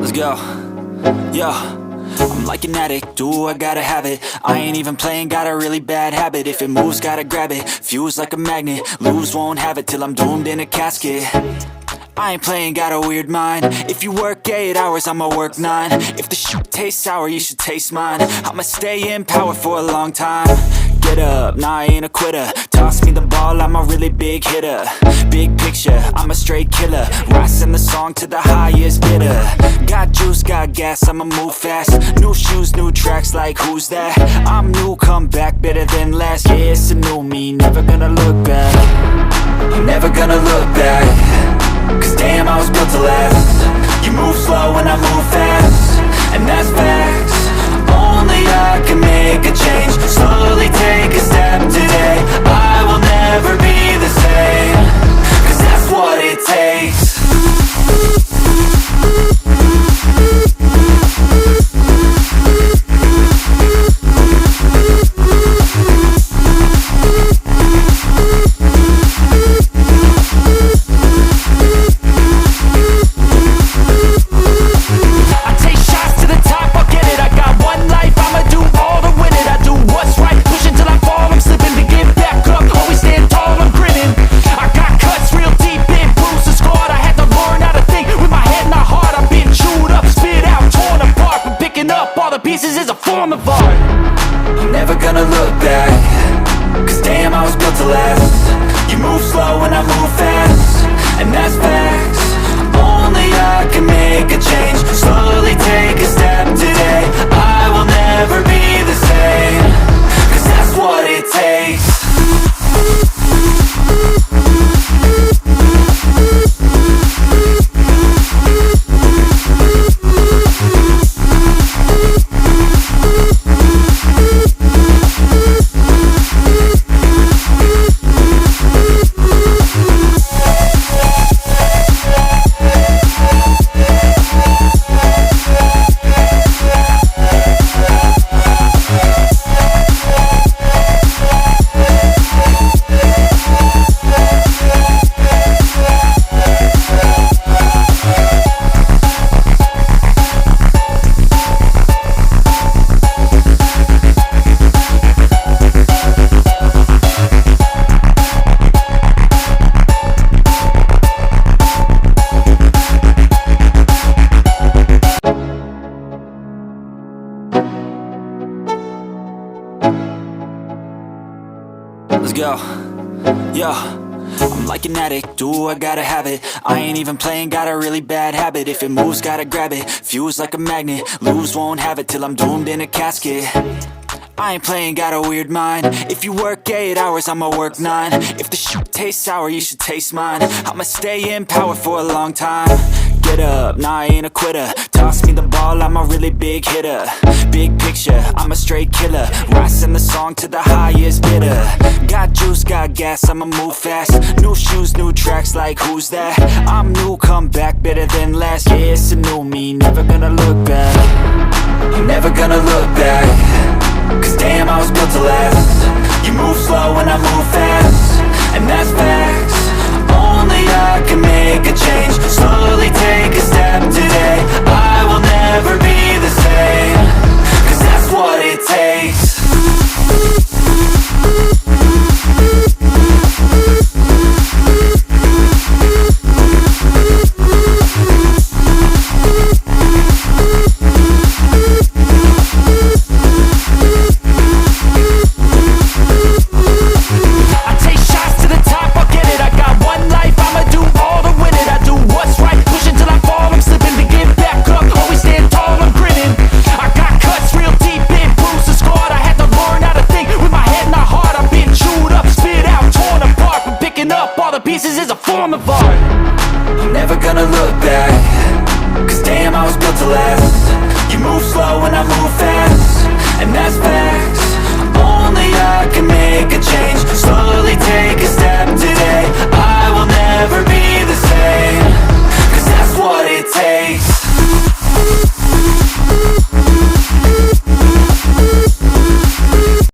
Let's go. Yo, I'm like an addict, do I gotta have it. I ain't even playing, got a really bad habit. If it moves, gotta grab it, fuse like a magnet. Lose, won't have it till I'm doomed in a casket. I ain't playing, got a weird mind. If you work 8 hours, I'ma work 9. If the shoot tastes sour, you should taste mine. I'ma stay in power for a long time. Get up, nah, I ain't a quitter. Toss me the ball, I'm a really big hitter. Big picture, I'm a straight killer. Rising the song to the highest bidder. Got juice, got gas, I'ma move fast. New shoes, new tracks, like who's that? I'm new, come back, better than last. Yeah, it's a new me, never gonna look back. I'm never gonna look back. Cause damn, I was built to last. You move slow and I move fast, and that's facts. Only I can make a change. Slowly take a step today. I will never be the same. Cause that's what it takes. Pieces is a form of art. I'm never gonna look back. Cause damn, I was built to last. You move slow and I move fast, and that's facts. Only I can make a change. Slowly take a step today. I will never be the same. Cause that's what it takes. Let's go. Yo, I'm like an addict, do I gotta have it. I ain't even playing, got a really bad habit. If it moves, gotta grab it, fuse like a magnet. Lose, won't have it till I'm doomed in a casket. I ain't playing, got a weird mind. If you work 8 hours, I'ma work 9. If the shoot tastes sour, you should taste mine. I'ma stay in power for a long time. Get up, nah, I ain't a quitter. Toss me the ball, I'm a really big hitter. Big picture, I'm a straight killer. Rising the song to the highest bidder. Got juice, got gas, I'ma move fast. New shoes, new tracks, like who's that? I'm new, come back, better than last. Yeah, it's a new me, never gonna look back. I'm never gonna look back. Cause damn, I was built to last. You move slow and I move fast, and that's facts. Only I can make a change. Slowly take a step